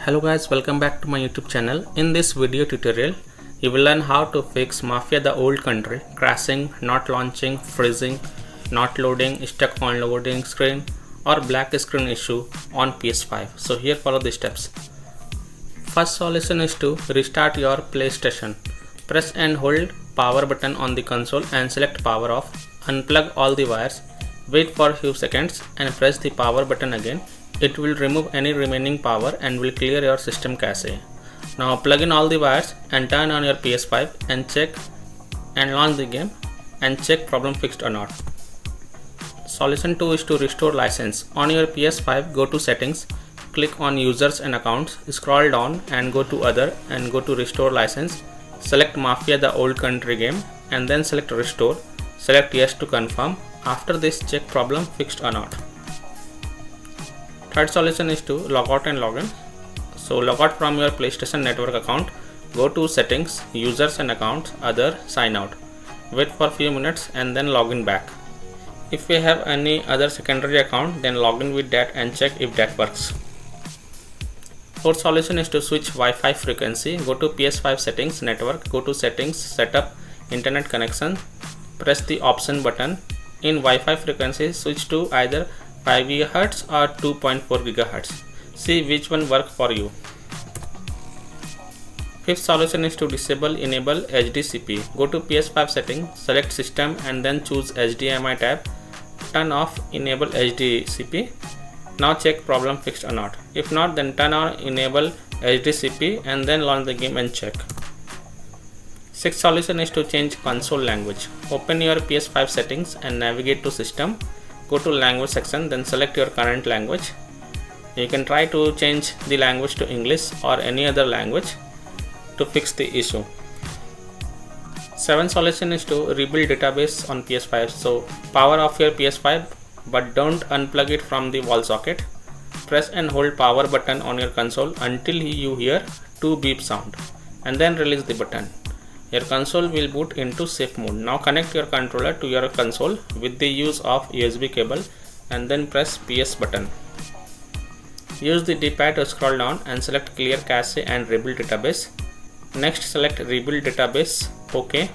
Hello guys, welcome back to my YouTube channel. In this video tutorial, you will learn how to fix Mafia the Old Country crashing, not launching, freezing, not loading, stuck on loading screen or black screen issue on PS5. So here follow the steps. First solution is to restart your PlayStation. Press and hold power button on the console and select power off. Unplug all the wires. Wait for a few seconds and press the power button again. It will remove any remaining power and will clear your system cache. Now plug in all the wires and turn on your PS5 and check and launch the game and check problem fixed or not. Solution 2 is to restore license. On your PS5, go to settings, click on users and accounts, scroll down and go to other and go to restore license. Select Mafia the Old Country game and then select restore. Select yes to confirm. After this, check problem fixed or not. Third solution is to log out and log in. So log out from your PlayStation Network account, go to settings, users and accounts, other, sign out. Wait for a few minutes and then log in back. If you have any other secondary account, then log in with that and check if that works. Fourth solution is to switch Wi-Fi frequency. Go to PS5 settings, network, go to settings, setup, internet connection, press the option button. In Wi-Fi frequency, switch to either 5 GHz or 2.4 GHz. See which one works for you. Fifth solution is to disable enable HDCP. Go to PS5 settings, select system and then choose HDMI tab. Turn off enable HDCP. Now check problem fixed or not. If not, then turn on enable HDCP and then launch the game and check. Sixth solution is to change console language. Open your PS5 settings and navigate to system. Go to language section, then select your current language. You can try to change the language to English or any other language to fix the issue. Seventh solution is to rebuild database on PS5. So power off your PS5 but don't unplug it from the wall socket. Press and hold power button on your console until you hear 2 beep sound and then release the button. Your console will boot into safe mode. Now connect your controller to your console with the use of USB cable and then press PS button. Use the D-pad to scroll down and select clear cache and rebuild database. Next select rebuild database. OK.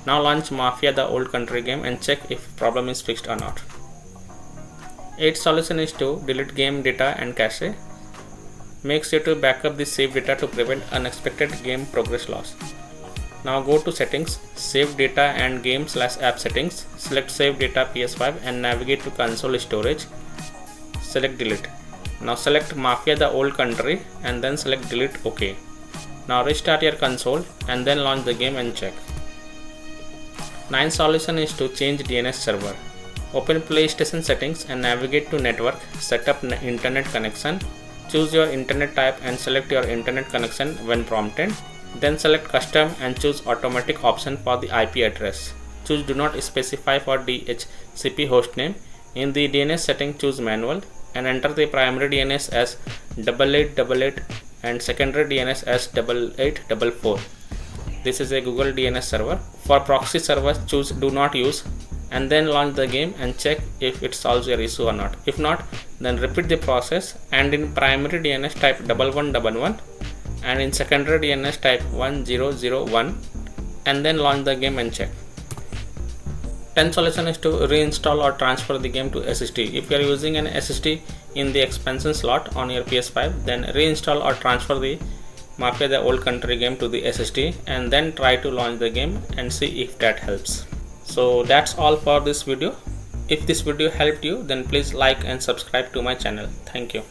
Now launch Mafia the Old Country game and check if problem is fixed or not. Eighth solution is to delete game data and cache. Make sure to backup the saved data to prevent unexpected game progress loss. Now go to settings, save data and game/app settings, select save data PS5 and navigate to console storage, select delete. Now select Mafia the Old Country and then select delete OK. Now restart your console and then launch the game and check. Ninth solution is to change DNS server. Open PlayStation settings and navigate to network, set up internet connection, choose your internet type and select your internet connection when prompted. Then select custom and choose automatic option for the IP address. Choose do not specify for DHCP hostname. In the DNS setting, choose manual and enter the primary DNS as 8888 and secondary DNS as 8844. This is a Google DNS server. For proxy servers, choose do not use and then launch the game and check if it solves your issue or not. If not, then repeat the process and in primary DNS type 1111 and in secondary DNS type 1001 and then launch the game and check. 10th solution is to reinstall or transfer the game to SSD. If you are using an SSD in the expansion slot on your PS5, then reinstall or transfer the Mafia the Old Country game to the SSD and then try to launch the game and see if that helps. So that's all for this video. If this video helped you, then please like and subscribe to my channel. Thank you.